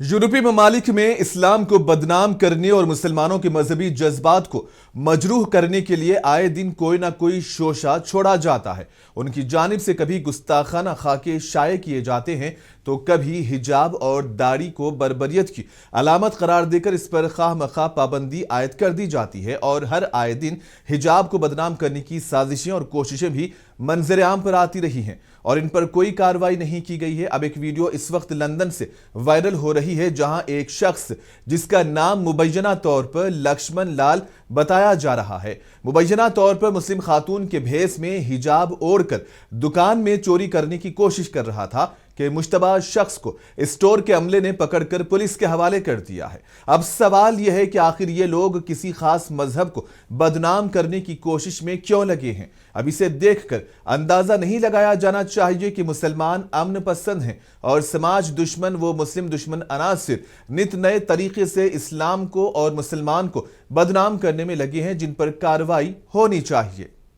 यूरोपीय ममालिक में इस्लाम को बदनाम करने और मुसलमानों के मजहबी जज्बात को मजरूह करने के लिए आए दिन कोई ना कोई शोशा छोड़ा जाता है। उनकी जानिब से कभी गुस्ताखाना खाके शाये किए जाते हैं तो कभी हिजाब और दाढ़ी को बर्बरियत की अलामत करार देकर इस पर खाह मखा पाबंदी आयद कर दी जाती है और हर आए दिन हिजाब को बदनाम करने की साजिशें और कोशिशें भी मंजर आम पर आती रही हैं और इन पर कोई कार्रवाई नहीं की गई है। अब एक वीडियो इस वक्त लंदन से वायरल हो रही है जहां एक शख्स जिसका नाम मुबैना तौर पर लक्ष्मण लाल बताया जा रहा है, मुबैना तौर पर मुस्लिम खातून के भेस में हिजाब ओढ़कर दुकान में चोरी करने की कोशिश कर रहा था कि मुश्तबा शख्स को स्टोर के अमले ने पकड़कर पुलिस के हवाले कर दिया है। अब सवाल यह है कि आखिर ये लोग किसी खास मजहब को बदनाम करने की कोशिश में क्यों लगे हैं। अब इसे देखकर अंदाजा नहीं लगाया जाना चाहिए कि मुसलमान अमन पसंद हैं और समाज दुश्मन वो मुस्लिम दुश्मन अनासिर नित नए तरीके से इस्लाम को और मुसलमान को बदनाम करने में लगे हैं, जिन पर कार्रवाई होनी चाहिए।